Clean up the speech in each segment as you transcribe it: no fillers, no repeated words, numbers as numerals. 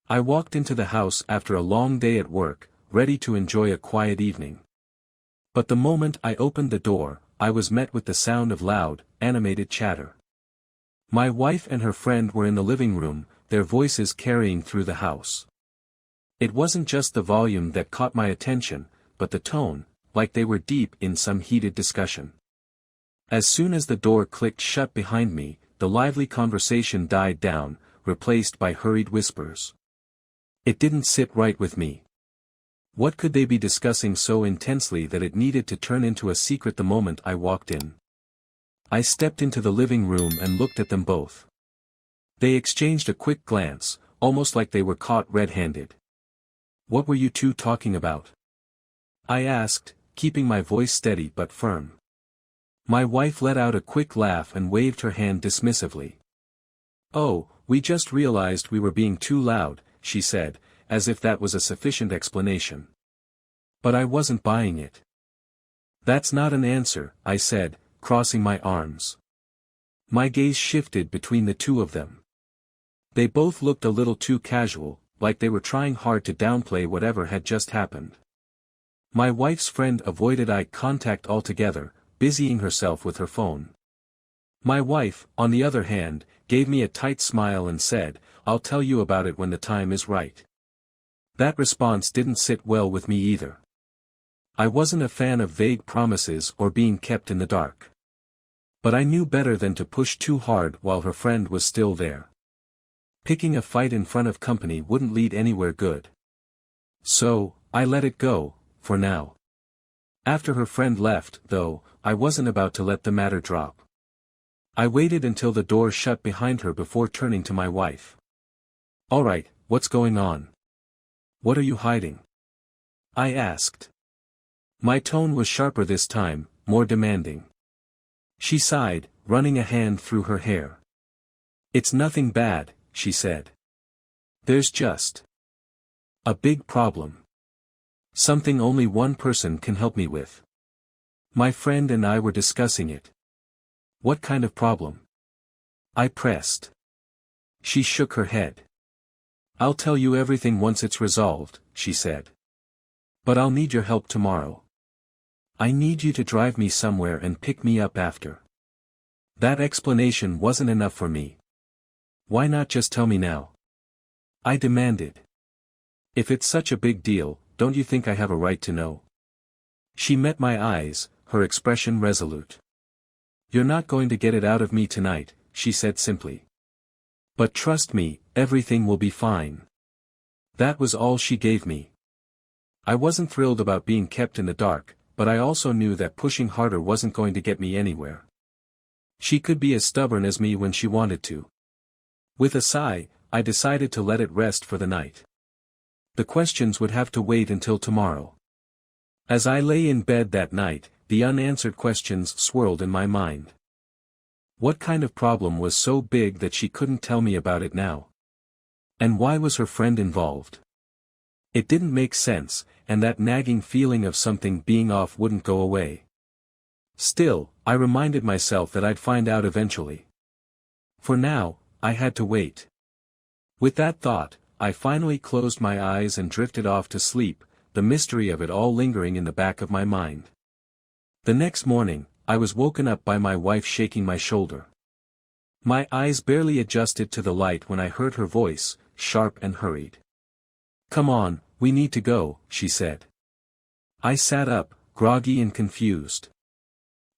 I walked into the house after a long day at work, ready to enjoy a quiet evening. But the moment I opened the door, I was met with the sound of loud, animated chatter. My wife and her friend were in the living room, their voices carrying through the house. It wasn't just the volume that caught my attention, but the tone, like they were deep in some heated discussion. As soon as the door clicked shut behind me, the lively conversation died down, replaced by hurried whispers. It didn't sit right with me. What could they be discussing so intensely that it needed to turn into a secret the moment I walked in? I stepped into the living room and looked at them both. They exchanged a quick glance, almost like they were caught red-handed. "What were you two talking about?" I asked, keeping my voice steady but firm. My wife let out a quick laugh and waved her hand dismissively. "Oh, we just realized we were being too loud," she said, as if that was a sufficient explanation. But I wasn't buying it. "That's not an answer," I said, crossing my arms. My gaze shifted between the two of them. They both looked a little too casual, like they were trying hard to downplay whatever had just happened. My wife's friend avoided eye contact altogether, busying herself with her phone. My wife, on the other hand, gave me a tight smile and said, "I'll tell you about it when the time is right." That response didn't sit well with me either. I wasn't a fan of vague promises or being kept in the dark. But I knew better than to push too hard while her friend was still there. Picking a fight in front of company wouldn't lead anywhere good. So, I let it go, for now. After her friend left, though, I wasn't about to let the matter drop. I waited until the door shut behind her before turning to my wife. "All right, what's going on? What are you hiding?" I asked. My tone was sharper this time, more demanding. She sighed, running a hand through her hair. "It's nothing bad," she said. "There's just a big problem. Something only one person can help me with. My friend and I were discussing it." "What kind of problem?" I pressed. She shook her head. "I'll tell you everything once it's resolved," she said. "But I'll need your help tomorrow. I need you to drive me somewhere and pick me up after." That explanation wasn't enough for me. "Why not just tell me now?" I demanded. "If it's such a big deal, don't you think I have a right to know?" She met my eyes, her expression resolute. "You're not going to get it out of me tonight," she said simply. "But trust me, everything will be fine." That was all she gave me. I wasn't thrilled about being kept in the dark, but I also knew that pushing harder wasn't going to get me anywhere. She could be as stubborn as me when she wanted to. With a sigh, I decided to let it rest for the night. The questions would have to wait until tomorrow. As I lay in bed that night, the unanswered questions swirled in my mind. What kind of problem was so big that she couldn't tell me about it now? And why was her friend involved? It didn't make sense, and that nagging feeling of something being off wouldn't go away. Still, I reminded myself that I'd find out eventually. For now, I had to wait. With that thought, I finally closed my eyes and drifted off to sleep, the mystery of it all lingering in the back of my mind. The next morning, I was woken up by my wife shaking my shoulder. My eyes barely adjusted to the light when I heard her voice, sharp and hurried. "Come on, we need to go," she said. I sat up, groggy and confused.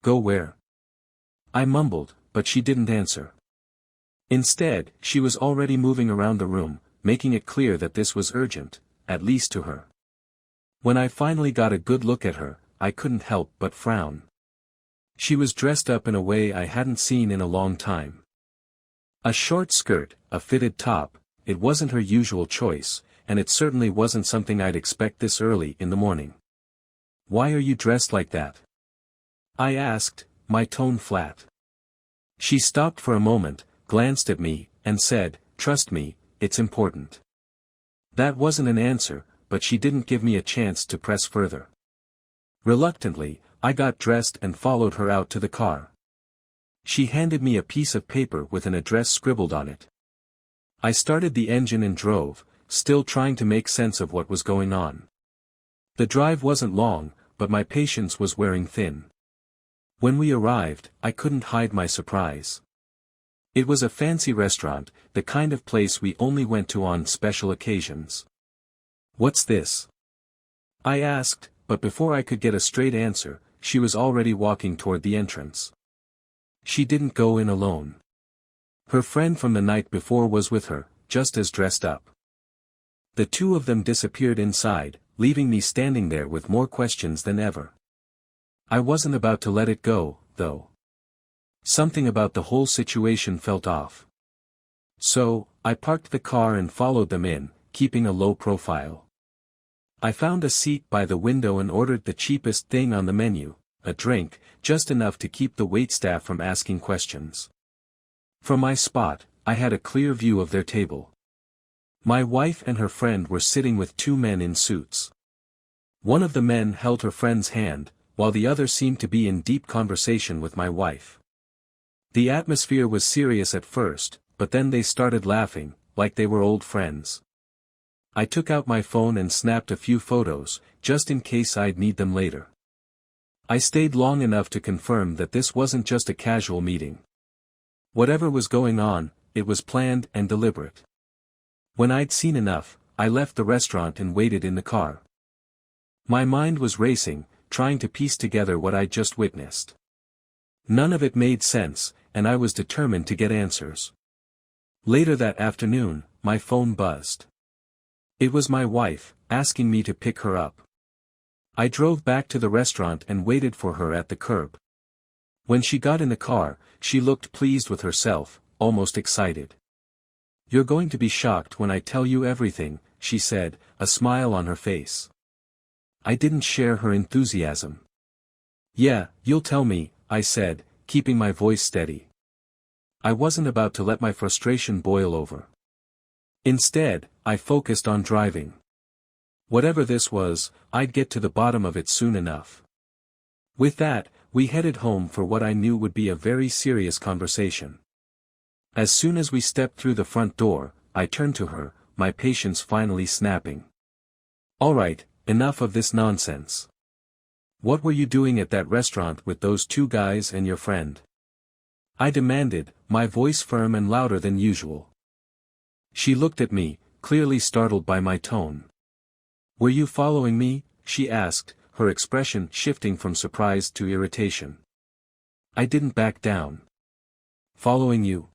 "Go where?" I mumbled, but she didn't answer. Instead, she was already moving around the room, making it clear that this was urgent, at least to her. When I finally got a good look at her, I couldn't help but frown. She was dressed up in a way I hadn't seen in a long time. A short skirt, a fitted top, it wasn't her usual choice, and it certainly wasn't something I'd expect this early in the morning. "Why are you dressed like that?" I asked, my tone flat. She stopped for a moment, glanced at me, and said, "Trust me, it's important." That wasn't an answer, but she didn't give me a chance to press further. Reluctantly, I got dressed and followed her out to the car. She handed me a piece of paper with an address scribbled on it. I started the engine and drove, still trying to make sense of what was going on. The drive wasn't long, but my patience was wearing thin. When we arrived, I couldn't hide my surprise. It was a fancy restaurant, the kind of place we only went to on special occasions. "What's this?" I asked, but before I could get a straight answer, she was already walking toward the entrance. She didn't go in alone. Her friend from the night before was with her, just as dressed up. The two of them disappeared inside, leaving me standing there with more questions than ever. I wasn't about to let it go, though. Something about the whole situation felt off. So, I parked the car and followed them in, keeping a low profile. I found a seat by the window and ordered the cheapest thing on the menu, a drink, just enough to keep the waitstaff from asking questions. From my spot, I had a clear view of their table. My wife and her friend were sitting with two men in suits. One of the men held her friend's hand, while the other seemed to be in deep conversation with my wife. The atmosphere was serious at first, but then they started laughing, like they were old friends. I took out my phone and snapped a few photos, just in case I'd need them later. I stayed long enough to confirm that this wasn't just a casual meeting. Whatever was going on, it was planned and deliberate. When I'd seen enough, I left the restaurant and waited in the car. My mind was racing, trying to piece together what I'd just witnessed. None of it made sense, and I was determined to get answers. Later that afternoon, my phone buzzed. It was my wife, asking me to pick her up. I drove back to the restaurant and waited for her at the curb. When she got in the car, she looked pleased with herself, almost excited. "You're going to be shocked when I tell you everything," she said, a smile on her face. I didn't share her enthusiasm. "Yeah, you'll tell me," I said, keeping my voice steady. I wasn't about to let my frustration boil over. Instead, I focused on driving. Whatever this was, I'd get to the bottom of it soon enough. With that, we headed home for what I knew would be a very serious conversation. As soon as we stepped through the front door, I turned to her, my patience finally snapping. "All right, enough of this nonsense. What were you doing at that restaurant with those two guys and your friend?" I demanded, my voice firm and louder than usual. She looked at me, clearly startled by my tone. "Were you following me?" she asked, her expression shifting from surprise to irritation. I didn't back down. "Following you?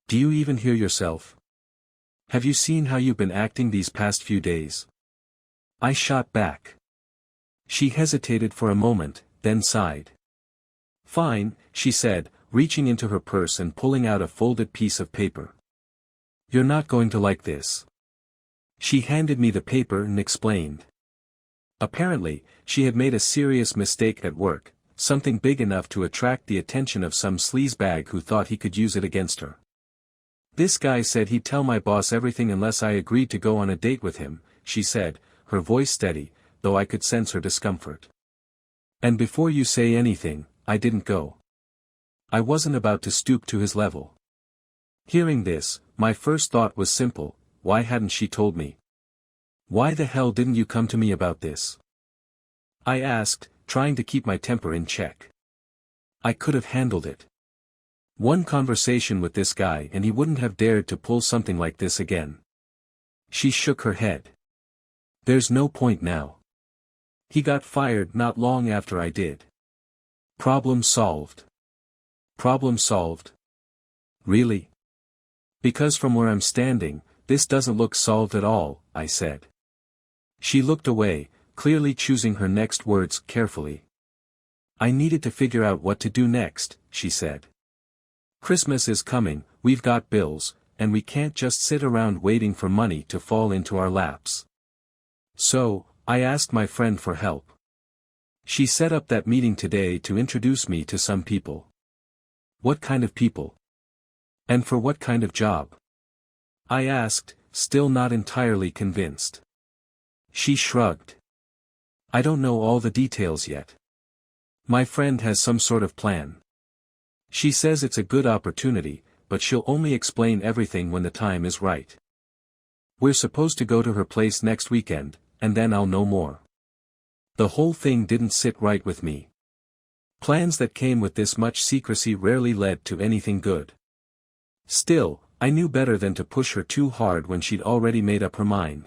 Do you even hear yourself? Have you seen how you've been acting these past few days?" I shot back. She hesitated for a moment, then sighed. "Fine," she said, reaching into her purse and pulling out a folded piece of paper. "You're not going to like this." She handed me the paper and explained. Apparently, she had made a serious mistake at work, something big enough to attract the attention of some sleazebag who thought he could use it against her. "This guy said he'd tell my boss everything unless I agreed to go on a date with him," she said, her voice steady, though I could sense her discomfort. "And before you say anything, I didn't go. I wasn't about to stoop to his level." Hearing this, my first thought was simple: why hadn't she told me? "Why the hell didn't you come to me about this?" I asked, trying to keep my temper in check. I could have handled it. One conversation with this guy and he wouldn't have dared to pull something like this again. She shook her head. "There's no point now. He got fired not long after I did. Problem solved." Problem solved? Really? Because from where I'm standing, this doesn't look solved at all, I said. She looked away, clearly choosing her next words carefully. "I needed to figure out what to do next," she said. "Christmas is coming, we've got bills, and we can't just sit around waiting for money to fall into our laps. So, I asked my friend for help. She set up that meeting today to introduce me to some people." "What kind of people? And for what kind of job?" I asked, still not entirely convinced. She shrugged. "I don't know all the details yet. My friend has some sort of plan. She says it's a good opportunity, but she'll only explain everything when the time is right." We're supposed to go to her place next weekend, and then I'll know more. The whole thing didn't sit right with me. Plans that came with this much secrecy rarely led to anything good. Still, I knew better than to push her too hard when she'd already made up her mind.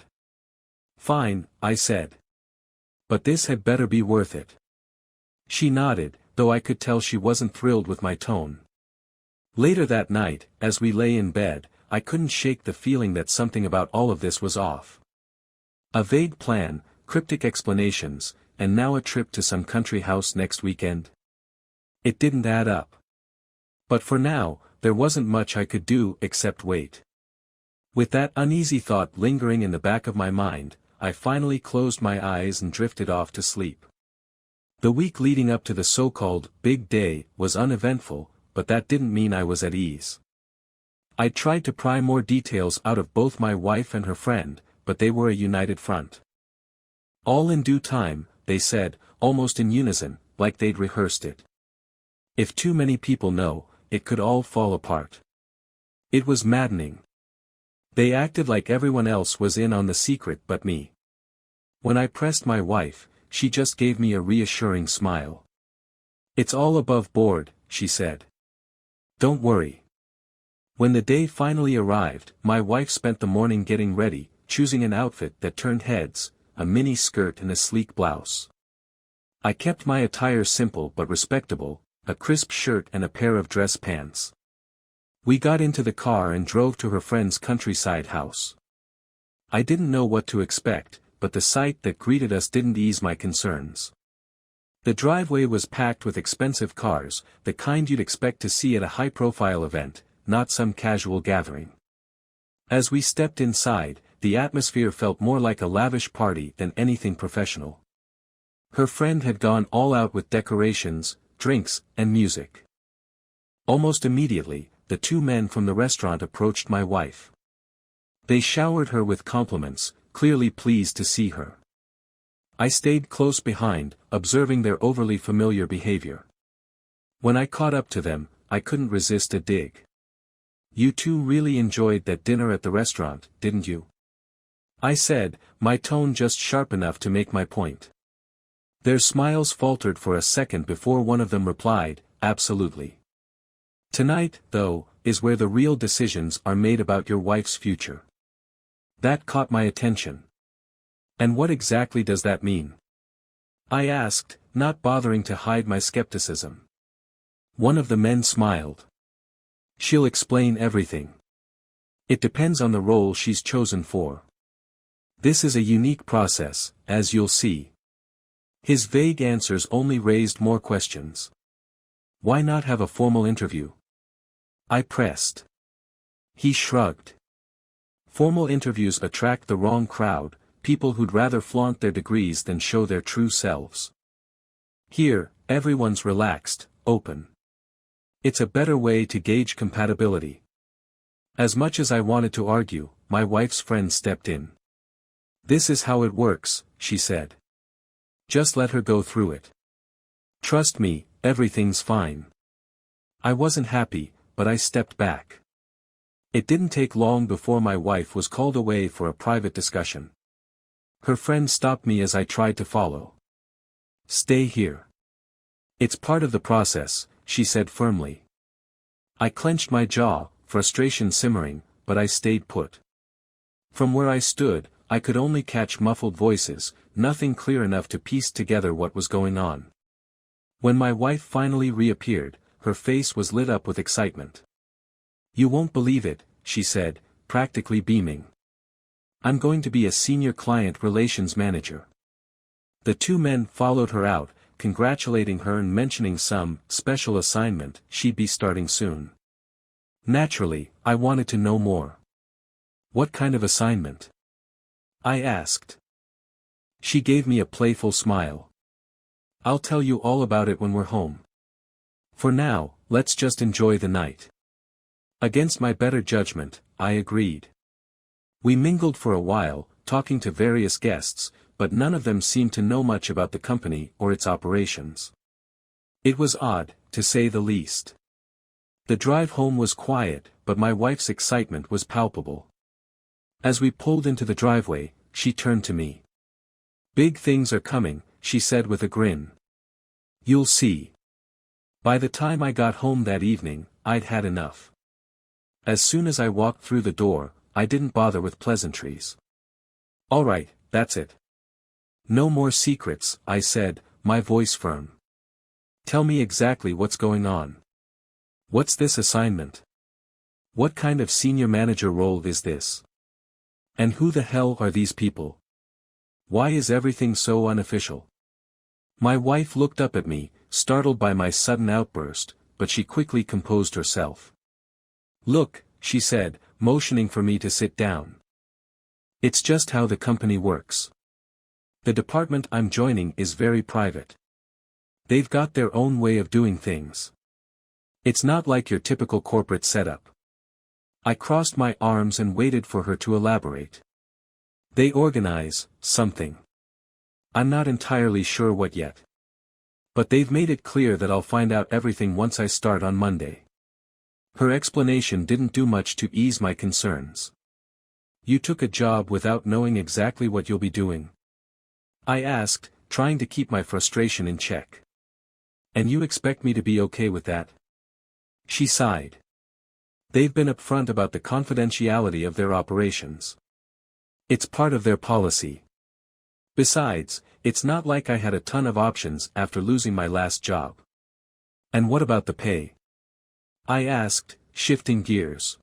Fine, I said. But this had better be worth it. She nodded, though I could tell she wasn't thrilled with my tone. Later that night, as we lay in bed, I couldn't shake the feeling that something about all of this was off. A vague plan, cryptic explanations, and now a trip to some country house next weekend. It didn't add up. But for now, there wasn't much I could do except wait. With that uneasy thought lingering in the back of my mind, I finally closed my eyes and drifted off to sleep. The week leading up to the so-called big day was uneventful, but that didn't mean I was at ease. I tried to pry more details out of both my wife and her friend, but they were a united front. All in due time, they said, almost in unison, like they'd rehearsed it. If too many people know, it could all fall apart. It was maddening. They acted like everyone else was in on the secret but me. When I pressed my wife, she just gave me a reassuring smile. It's all above board, she said. Don't worry. When the day finally arrived, my wife spent the morning getting ready, choosing an outfit that turned heads, a mini skirt and a sleek blouse. I kept my attire simple but respectable, a crisp shirt and a pair of dress pants. We got into the car and drove to her friend's countryside house. I didn't know what to expect, but the sight that greeted us didn't ease my concerns. The driveway was packed with expensive cars, the kind you'd expect to see at a high-profile event, not some casual gathering. As we stepped inside, the atmosphere felt more like a lavish party than anything professional. Her friend had gone all out with decorations, drinks, and music. Almost immediately, the two men from the restaurant approached my wife. They showered her with compliments, clearly pleased to see her. I stayed close behind, observing their overly familiar behavior. When I caught up to them, I couldn't resist a dig. You two really enjoyed that dinner at the restaurant, didn't you? I said, my tone just sharp enough to make my point. Their smiles faltered for a second before one of them replied, absolutely. Tonight, though, is where the real decisions are made about your wife's future. That caught my attention. And what exactly does that mean? I asked, not bothering to hide my skepticism. One of the men smiled. She'll explain everything. It depends on the role she's chosen for. This is a unique process, as you'll see. His vague answers only raised more questions. Why not have a formal interview? I pressed. He shrugged. Formal interviews attract the wrong crowd, people who'd rather flaunt their degrees than show their true selves. Here, everyone's relaxed, open. It's a better way to gauge compatibility. As much as I wanted to argue, my wife's friend stepped in. This is how it works, she said. Just let her go through it. Trust me, everything's fine. I wasn't happy, but I stepped back. It didn't take long before my wife was called away for a private discussion. Her friend stopped me as I tried to follow. Stay here. It's part of the process, she said firmly. I clenched my jaw, frustration simmering, but I stayed put. From where I stood, I could only catch muffled voices, nothing clear enough to piece together what was going on. When my wife finally reappeared, her face was lit up with excitement. You won't believe it, she said, practically beaming. I'm going to be a senior client relations manager. The two men followed her out, congratulating her and mentioning some special assignment she'd be starting soon. Naturally, I wanted to know more. What kind of assignment? I asked. She gave me a playful smile. I'll tell you all about it when we're home. For now, let's just enjoy the night. Against my better judgment, I agreed. We mingled for a while, talking to various guests, but none of them seemed to know much about the company or its operations. It was odd, to say the least. The drive home was quiet, but my wife's excitement was palpable. As we pulled into the driveway, she turned to me. "Big things are coming," she said with a grin. "You'll see." By the time I got home that evening, I'd had enough. As soon as I walked through the door, I didn't bother with pleasantries. "All right, that's it. No more secrets," I said, my voice firm. "Tell me exactly what's going on. What's this assignment? What kind of senior manager role is this? And who the hell are these people? Why is everything so unofficial?" My wife looked up at me, startled by my sudden outburst, but she quickly composed herself. "Look," she said, motioning for me to sit down. "It's just how the company works. The department I'm joining is very private. They've got their own way of doing things. It's not like your typical corporate setup." I crossed my arms and waited for her to elaborate. "They organize something. I'm not entirely sure what yet. But they've made it clear that I'll find out everything once I start on Monday." Her explanation didn't do much to ease my concerns. "You took a job without knowing exactly what you'll be doing?" I asked, trying to keep my frustration in check. "And you expect me to be okay with that?" She sighed. "They've been upfront about the confidentiality of their operations. It's part of their policy. Besides, it's not like I had a ton of options after losing my last job." "And what about the pay?" I asked, shifting gears.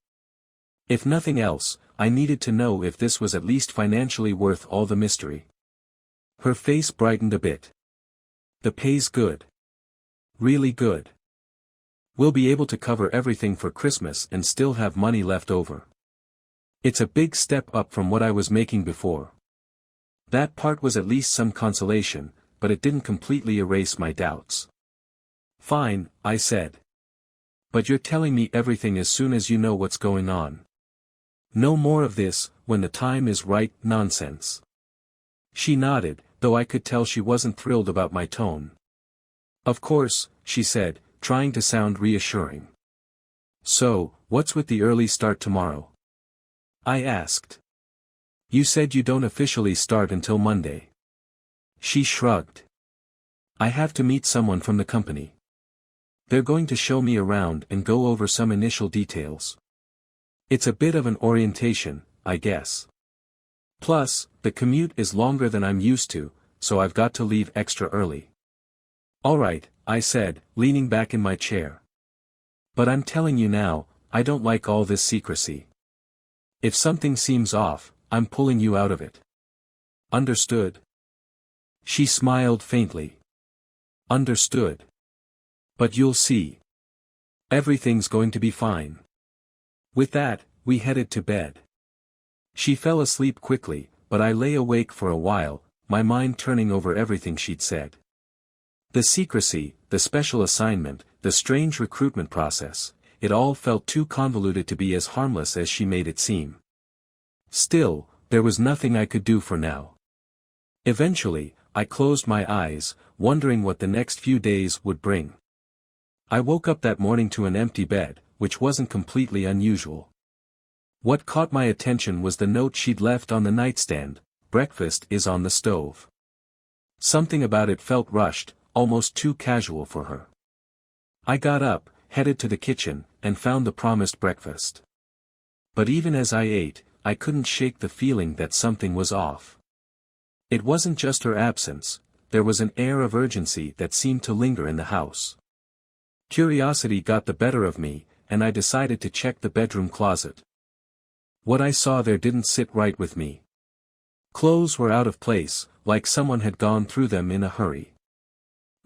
If nothing else, I needed to know if this was at least financially worth all the mystery. Her face brightened a bit. "The pay's good. Really good. We'll be able to cover everything for Christmas and still have money left over. It's a big step up from what I was making before." That part was at least some consolation, but it didn't completely erase my doubts. "Fine," I said. "But you're telling me everything as soon as you know what's going on. No more of this, when the time is right, nonsense." She nodded, though I could tell she wasn't thrilled about my tone. "Of course," she said, trying to sound reassuring. "So, what's with the early start tomorrow?" I asked. "You said you don't officially start until Monday." She shrugged. "I have to meet someone from the company. They're going to show me around and go over some initial details. It's a bit of an orientation, I guess. Plus, the commute is longer than I'm used to, so I've got to leave extra early." "All right," I said, leaning back in my chair. "But I'm telling you now, I don't like all this secrecy. If something seems off, I'm pulling you out of it. Understood?" She smiled faintly. "Understood. But you'll see. Everything's going to be fine." With that, we headed to bed. She fell asleep quickly, but I lay awake for a while, my mind turning over everything she'd said. The secrecy, the special assignment, the strange recruitment process, it all felt too convoluted to be as harmless as she made it seem. Still, there was nothing I could do for now. Eventually, I closed my eyes, wondering what the next few days would bring. I woke up that morning to an empty bed, which wasn't completely unusual. What caught my attention was the note she'd left on the nightstand: "Breakfast is on the stove." Something about it felt rushed, almost too casual for her. I got up, headed to the kitchen, and found the promised breakfast. But even as I ate, I couldn't shake the feeling that something was off. It wasn't just her absence, there was an air of urgency that seemed to linger in the house. Curiosity got the better of me, and I decided to check the bedroom closet. What I saw there didn't sit right with me. Clothes were out of place, like someone had gone through them in a hurry.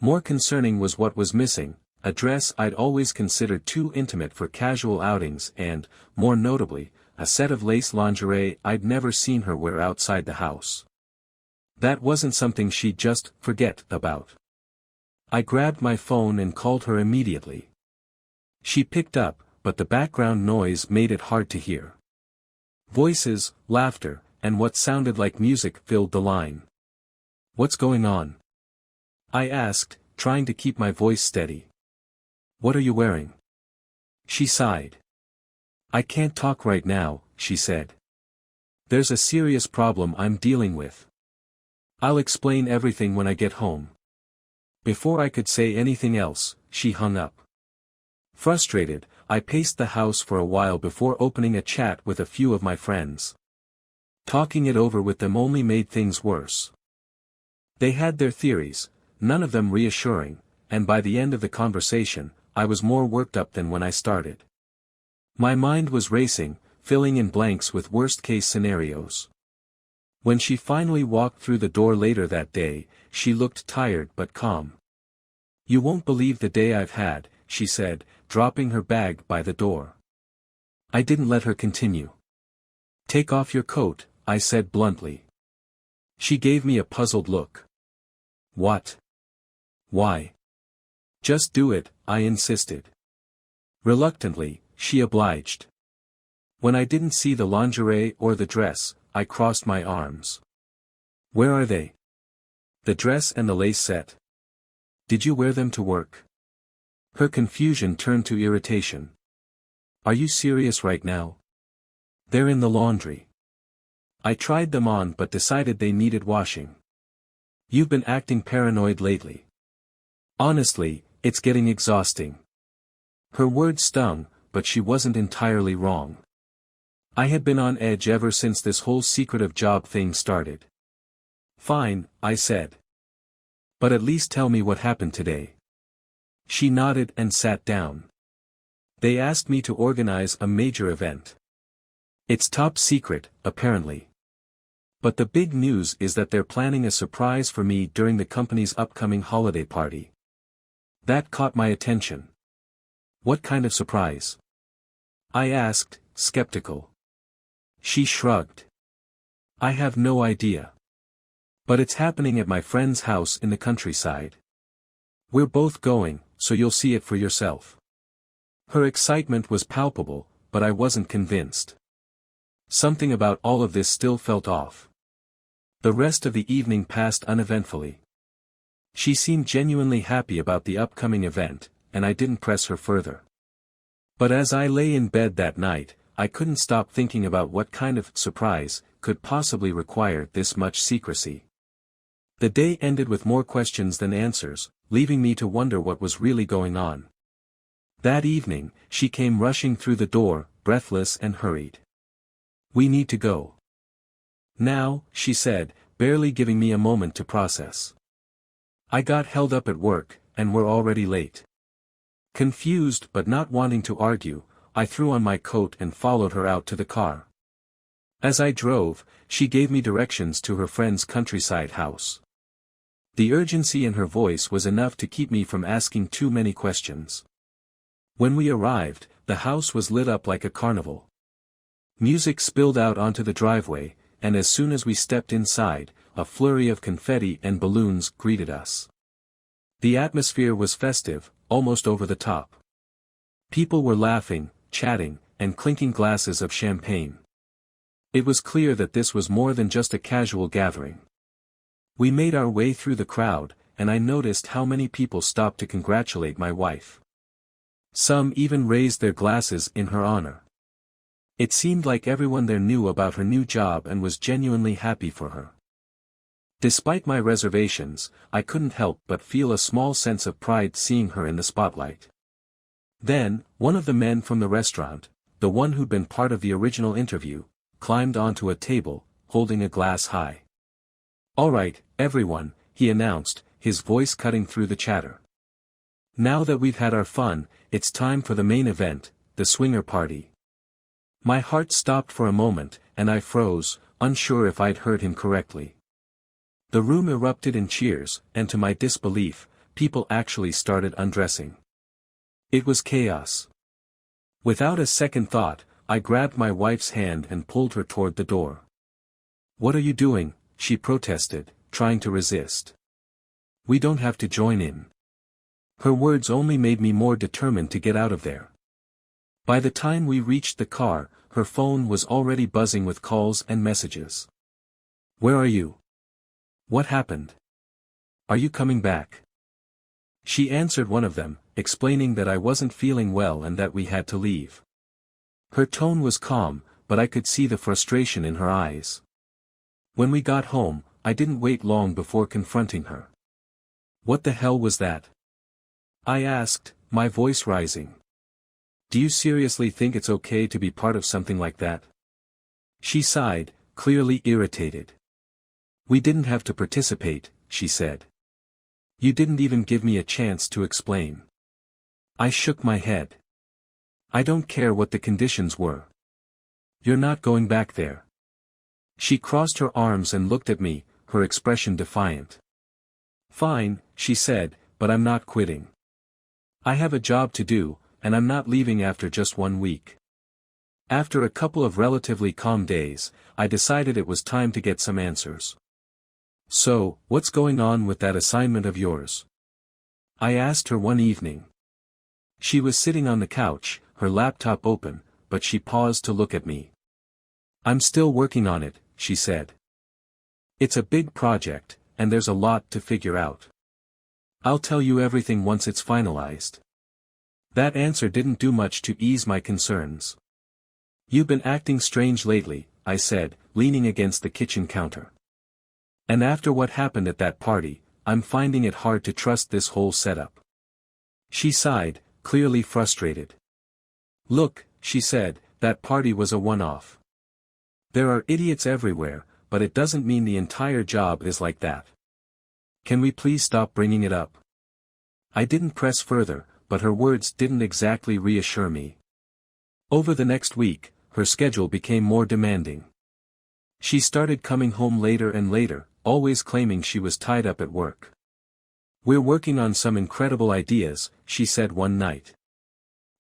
More concerning was what was missing: a dress I'd always considered too intimate for casual outings and, more notably, a set of lace lingerie I'd never seen her wear outside the house. That wasn't something she'd just forget about. I grabbed my phone and called her immediately. She picked up, but the background noise made it hard to hear. Voices, laughter, and what sounded like music filled the line. "What's going on?" I asked, trying to keep my voice steady. "What are you wearing?" She sighed. "I can't talk right now," she said. There's a serious problem I'm dealing with. I'll explain everything when I get home. Before I could say anything else, she hung up. Frustrated, I paced the house for a while before opening a chat with a few of my friends. Talking it over with them only made things worse. They had their theories, none of them reassuring, and by the end of the conversation, I was more worked up than when I started. My mind was racing, filling in blanks with worst-case scenarios. When she finally walked through the door later that day, she looked tired but calm. "You won't believe the day I've had," she said, dropping her bag by the door. I didn't let her continue. "Take off your coat," I said bluntly. She gave me a puzzled look. "What? Why?" "Just do it," I insisted. Reluctantly, she obliged. When I didn't see the lingerie or the dress, I crossed my arms. "Where are they? The dress and the lace set. Did you wear them to work?" Her confusion turned to irritation. "Are you serious right now? They're in the laundry." I tried them on but decided they needed washing. "You've been acting paranoid lately. Honestly, it's getting exhausting." Her words stung, but she wasn't entirely wrong. I had been on edge ever since this whole secretive job thing started. "Fine," I said. "But at least tell me what happened today." She nodded and sat down. "They asked me to organize a major event. It's top secret, apparently. But the big news is that they're planning a surprise for me during the company's upcoming holiday party." That caught my attention. "What kind of surprise?" I asked, skeptical. She shrugged. "I have no idea. But it's happening at my friend's house in the countryside. We're both going, so you'll see it for yourself." Her excitement was palpable, but I wasn't convinced. Something about all of this still felt off. The rest of the evening passed uneventfully. She seemed genuinely happy about the upcoming event, and I didn't press her further. But as I lay in bed that night, I couldn't stop thinking about what kind of surprise could possibly require this much secrecy. The day ended with more questions than answers, leaving me to wonder what was really going on. That evening, she came rushing through the door, breathless and hurried. "We need to go now," she said, barely giving me a moment to process. "I got held up at work, and we're already late." Confused but not wanting to argue, I threw on my coat and followed her out to the car. As I drove, she gave me directions to her friend's countryside house. The urgency in her voice was enough to keep me from asking too many questions. When we arrived, the house was lit up like a carnival. Music spilled out onto the driveway, and as soon as we stepped inside, a flurry of confetti and balloons greeted us. The atmosphere was festive, almost over the top. People were laughing, chatting, and clinking glasses of champagne. It was clear that this was more than just a casual gathering. We made our way through the crowd, and I noticed how many people stopped to congratulate my wife. Some even raised their glasses in her honor. It seemed like everyone there knew about her new job and was genuinely happy for her. Despite my reservations, I couldn't help but feel a small sense of pride seeing her in the spotlight. Then, one of the men from the restaurant, the one who'd been part of the original interview, climbed onto a table, holding a glass high. "All right, everyone," he announced, his voice cutting through the chatter. "Now that we've had our fun, it's time for the main event, the swinger party." My heart stopped for a moment, and I froze, unsure if I'd heard him correctly. The room erupted in cheers, and to my disbelief, people actually started undressing. It was chaos. Without a second thought, I grabbed my wife's hand and pulled her toward the door. "What are you doing?" she protested, trying to resist. "We don't have to join in." Her words only made me more determined to get out of there. By the time we reached the car, her phone was already buzzing with calls and messages. "Where are you? What happened? Are you coming back?" She answered one of them, explaining that I wasn't feeling well and that we had to leave. Her tone was calm, but I could see the frustration in her eyes. When we got home, I didn't wait long before confronting her. "What the hell was that?" I asked, my voice rising. "Do you seriously think it's okay to be part of something like that?" She sighed, clearly irritated. "We didn't have to participate," she said. "You didn't even give me a chance to explain." I shook my head. "I don't care what the conditions were. You're not going back there." She crossed her arms and looked at me, her expression defiant. "Fine," she said, "but I'm not quitting. I have a job to do, and I'm not leaving after just 1 week." After a couple of relatively calm days, I decided it was time to get some answers. "So, what's going on with that assignment of yours?" I asked her one evening. She was sitting on the couch, her laptop open, but she paused to look at me. "I'm still working on it," she said. "It's a big project, and there's a lot to figure out. I'll tell you everything once it's finalized." That answer didn't do much to ease my concerns. "You've been acting strange lately," I said, leaning against the kitchen counter. "And after what happened at that party, I'm finding it hard to trust this whole setup." She sighed, clearly frustrated. "Look," she said, "that party was a one-off. There are idiots everywhere, but it doesn't mean the entire job is like that. Can we please stop bringing it up?" I didn't press further, but her words didn't exactly reassure me. Over the next week, her schedule became more demanding. She started coming home later and later, always claiming she was tied up at work. "We're working on some incredible ideas," she said one night.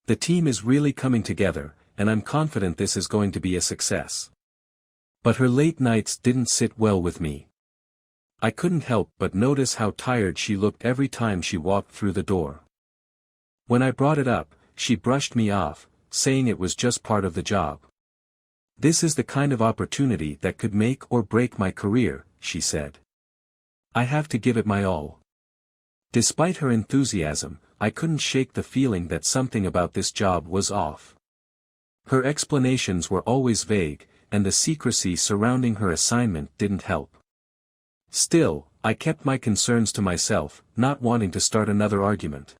"The team is really coming together, and I'm confident this is going to be a success." But her late nights didn't sit well with me. I couldn't help but notice how tired she looked every time she walked through the door. When I brought it up, she brushed me off, saying it was just part of the job. "This is the kind of opportunity that could make or break my career," she said. "I have to give it my all." Despite her enthusiasm, I couldn't shake the feeling that something about this job was off. Her explanations were always vague, and the secrecy surrounding her assignment didn't help. Still, I kept my concerns to myself, not wanting to start another argument.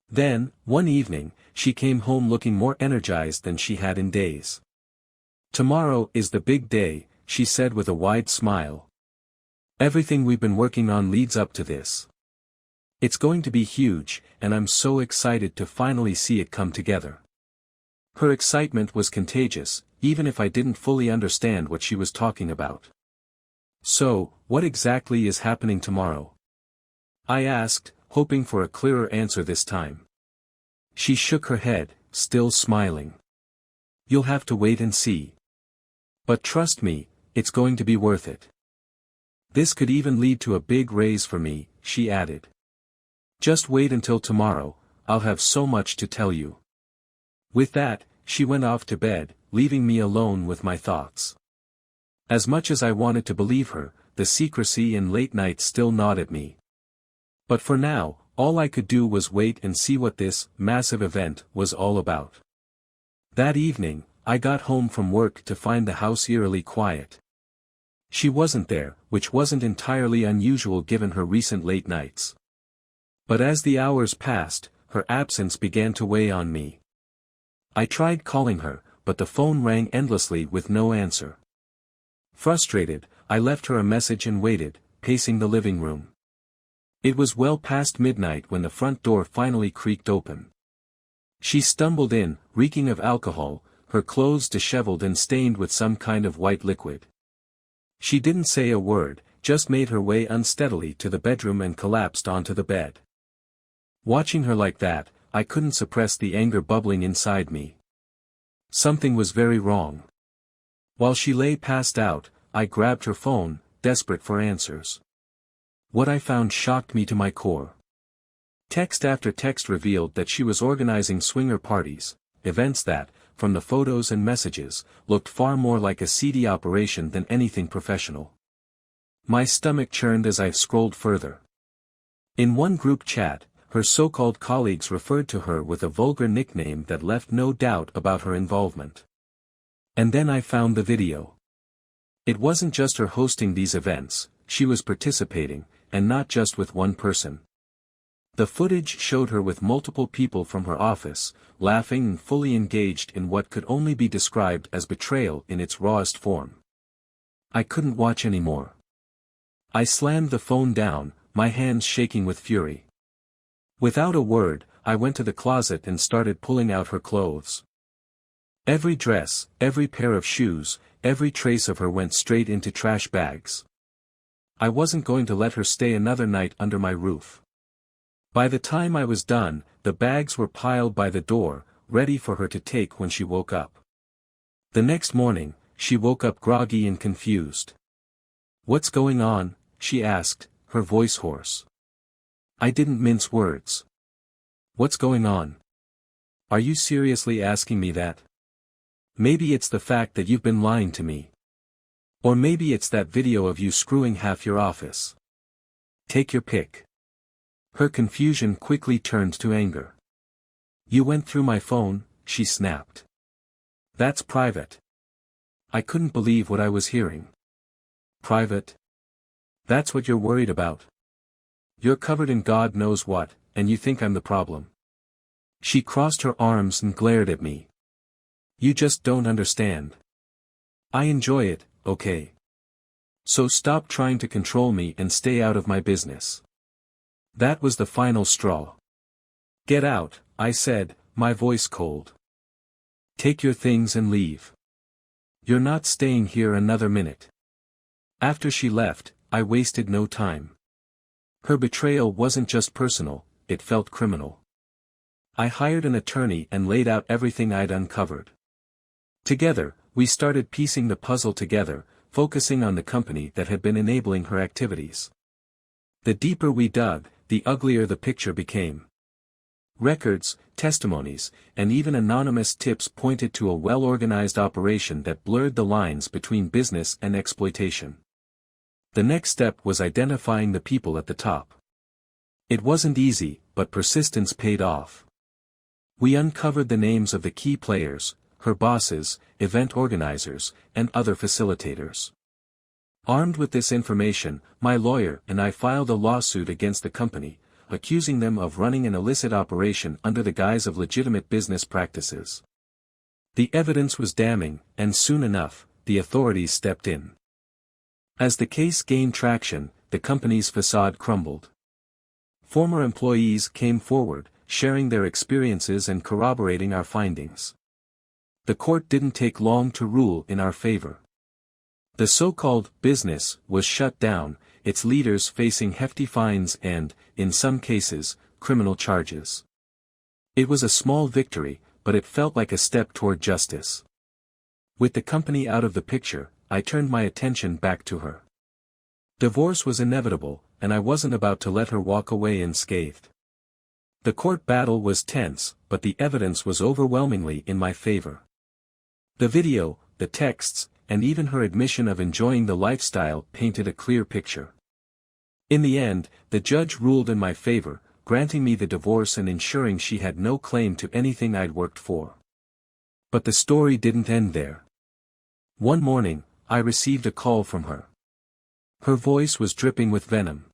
Then, one evening, she came home looking more energized than she had in days. "Tomorrow is the big day," she said with a wide smile. "Everything we've been working on leads up to this. It's going to be huge, and I'm so excited to finally see it come together." Her excitement was contagious, even if I didn't fully understand what she was talking about. "So, what exactly is happening tomorrow?" I asked, hoping for a clearer answer this time. She shook her head, still smiling. "You'll have to wait and see. But trust me, it's going to be worth it. This could even lead to a big raise for me," she added. "Just wait until tomorrow, I'll have so much to tell you." With that, she went off to bed, leaving me alone with my thoughts. As much as I wanted to believe her, the secrecy and late nights still gnawed at me. But for now, all I could do was wait and see what this massive event was all about. That evening, I got home from work to find the house eerily quiet. She wasn't there, which wasn't entirely unusual given her recent late nights. But as the hours passed, her absence began to weigh on me. I tried calling her, but the phone rang endlessly with no answer. Frustrated, I left her a message and waited, pacing the living room. It was well past midnight when the front door finally creaked open. She stumbled in, reeking of alcohol, her clothes disheveled and stained with some kind of white liquid. She didn't say a word, just made her way unsteadily to the bedroom and collapsed onto the bed. Watching her like that, I couldn't suppress the anger bubbling inside me. Something was very wrong. While she lay passed out, I grabbed her phone, desperate for answers. What I found shocked me to my core. Text after text revealed that she was organizing swinger parties, events that, from the photos and messages, looked far more like a seedy operation than anything professional. My stomach churned as I scrolled further. In one group chat, her so-called colleagues referred to her with a vulgar nickname that left no doubt about her involvement. And then I found the video. It wasn't just her hosting these events, she was participating, and not just with one person. The footage showed her with multiple people from her office, laughing and fully engaged in what could only be described as betrayal in its rawest form. I couldn't watch anymore. I slammed the phone down, my hands shaking with fury. Without a word, I went to the closet and started pulling out her clothes. Every dress, every pair of shoes, every trace of her went straight into trash bags. I wasn't going to let her stay another night under my roof. By the time I was done, the bags were piled by the door, ready for her to take when she woke up. The next morning, she woke up groggy and confused. "What's going on?" she asked, her voice hoarse. I didn't mince words. "What's going on? Are you seriously asking me that? Maybe it's the fact that you've been lying to me. Or maybe it's that video of you screwing half your office. Take your pick." Her confusion quickly turned to anger. "You went through my phone," she snapped. "That's private." I couldn't believe what I was hearing. "Private? That's what you're worried about? You're covered in God knows what, and you think I'm the problem." She crossed her arms and glared at me. "You just don't understand. I enjoy it, okay? So stop trying to control me and stay out of my business." That was the final straw. "Get out," I said, my voice cold. "Take your things and leave. You're not staying here another minute." After she left, I wasted no time. Her betrayal wasn't just personal, it felt criminal. I hired an attorney and laid out everything I'd uncovered. Together, we started piecing the puzzle together, focusing on the company that had been enabling her activities. The deeper we dug, the uglier the picture became. Records, testimonies, and even anonymous tips pointed to a well-organized operation that blurred the lines between business and exploitation. The next step was identifying the people at the top. It wasn't easy, but persistence paid off. We uncovered the names of the key players, her bosses, event organizers, and other facilitators. Armed with this information, my lawyer and I filed a lawsuit against the company, accusing them of running an illicit operation under the guise of legitimate business practices. The evidence was damning, and soon enough, the authorities stepped in. As the case gained traction, the company's facade crumbled. Former employees came forward, sharing their experiences and corroborating our findings. The court didn't take long to rule in our favor. The so-called business was shut down, its leaders facing hefty fines and, in some cases, criminal charges. It was a small victory, but it felt like a step toward justice. With the company out of the picture, I turned my attention back to her. Divorce was inevitable, and I wasn't about to let her walk away unscathed. The court battle was tense, but the evidence was overwhelmingly in my favor. The video, the texts, and even her admission of enjoying the lifestyle painted a clear picture. In the end, the judge ruled in my favor, granting me the divorce and ensuring she had no claim to anything I'd worked for. But the story didn't end there. One morning, I received a call from her. Her voice was dripping with venom.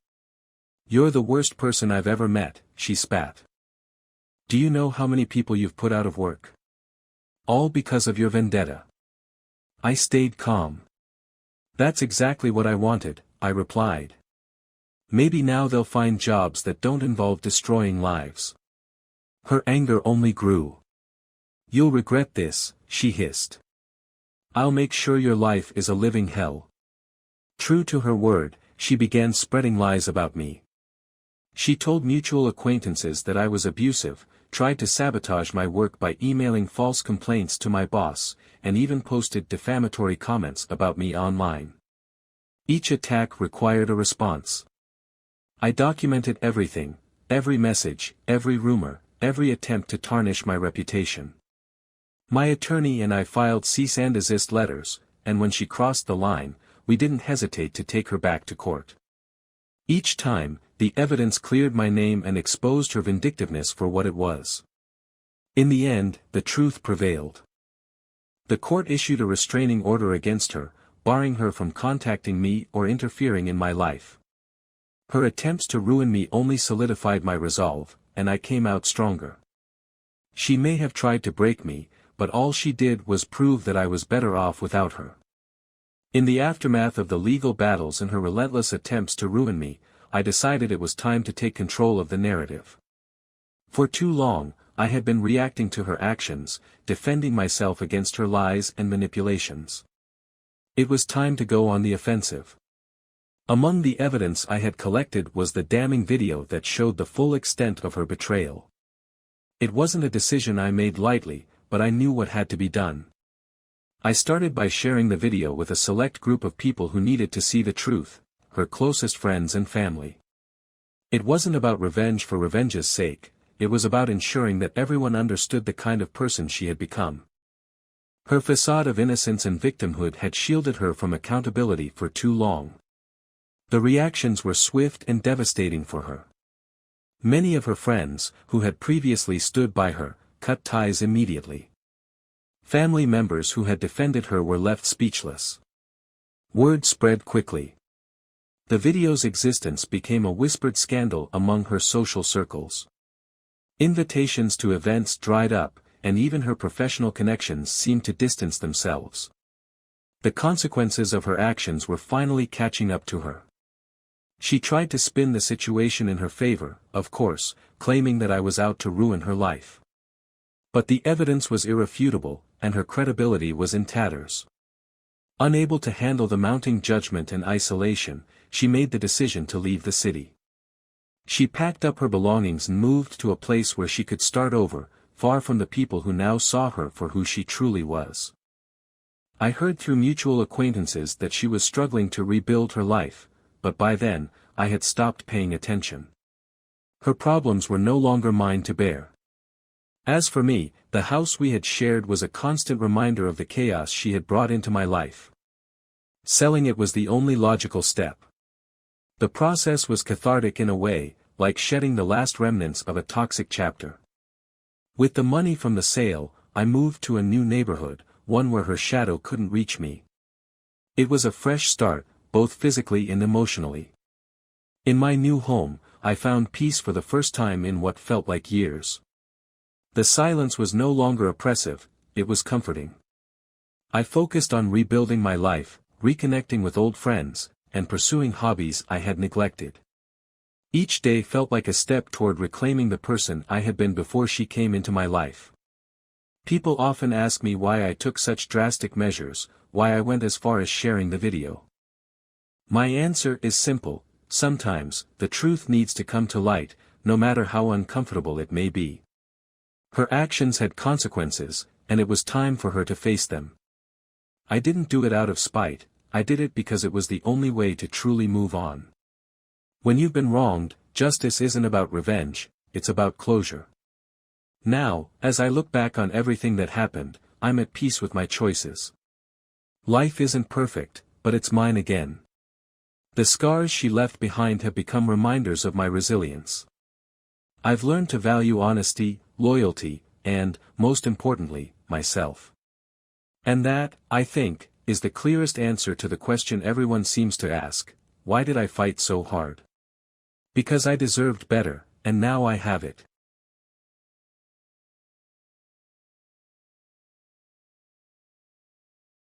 "You're the worst person I've ever met," she spat. "Do you know how many people you've put out of work? All because of your vendetta." I stayed calm. "That's exactly what I wanted," I replied. "Maybe now they'll find jobs that don't involve destroying lives." Her anger only grew. "You'll regret this," she hissed. "I'll make sure your life is a living hell." True to her word, she began spreading lies about me. She told mutual acquaintances that I was abusive, tried to sabotage my work by emailing false complaints to my boss, and even posted defamatory comments about me online. Each attack required a response. I documented everything, every message, every rumor, every attempt to tarnish my reputation. My attorney and I filed cease and desist letters, and when she crossed the line, we didn't hesitate to take her back to court. Each time, the evidence cleared my name and exposed her vindictiveness for what it was. In the end, the truth prevailed. The court issued a restraining order against her, barring her from contacting me or interfering in my life. Her attempts to ruin me only solidified my resolve, and I came out stronger. She may have tried to break me, but all she did was prove that I was better off without her. In the aftermath of the legal battles and her relentless attempts to ruin me, I decided it was time to take control of the narrative. For too long, I had been reacting to her actions, defending myself against her lies and manipulations. It was time to go on the offensive. Among the evidence I had collected was the damning video that showed the full extent of her betrayal. It wasn't a decision I made lightly, but I knew what had to be done. I started by sharing the video with a select group of people who needed to see the truth, her closest friends and family. It wasn't about revenge for revenge's sake, it was about ensuring that everyone understood the kind of person she had become. Her facade of innocence and victimhood had shielded her from accountability for too long. The reactions were swift and devastating for her. Many of her friends, who had previously stood by her, cut ties immediately. Family members who had defended her were left speechless. Word spread quickly. The video's existence became a whispered scandal among her social circles. Invitations to events dried up, and even her professional connections seemed to distance themselves. The consequences of her actions were finally catching up to her. She tried to spin the situation in her favor, of course, claiming that I was out to ruin her life. But the evidence was irrefutable, and her credibility was in tatters. Unable to handle the mounting judgment and isolation, she made the decision to leave the city. She packed up her belongings and moved to a place where she could start over, far from the people who now saw her for who she truly was. I heard through mutual acquaintances that she was struggling to rebuild her life, but by then, I had stopped paying attention. Her problems were no longer mine to bear. As for me, the house we had shared was a constant reminder of the chaos she had brought into my life. Selling it was the only logical step. The process was cathartic in a way, like shedding the last remnants of a toxic chapter. With the money from the sale, I moved to a new neighborhood, one where her shadow couldn't reach me. It was a fresh start, both physically and emotionally. In my new home, I found peace for the first time in what felt like years. The silence was no longer oppressive, it was comforting. I focused on rebuilding my life, reconnecting with old friends, and pursuing hobbies I had neglected. Each day felt like a step toward reclaiming the person I had been before she came into my life. People often ask me why I took such drastic measures, why I went as far as sharing the video. My answer is simple: sometimes, the truth needs to come to light, no matter how uncomfortable it may be. Her actions had consequences, and it was time for her to face them. I didn't do it out of spite, I did it because it was the only way to truly move on. When you've been wronged, justice isn't about revenge, it's about closure. Now, as I look back on everything that happened, I'm at peace with my choices. Life isn't perfect, but it's mine again. The scars she left behind have become reminders of my resilience. I've learned to value honesty, loyalty, and, most importantly, myself. And that, I think, is the clearest answer to the question everyone seems to ask: why did I fight so hard? Because I deserved better, and now I have it.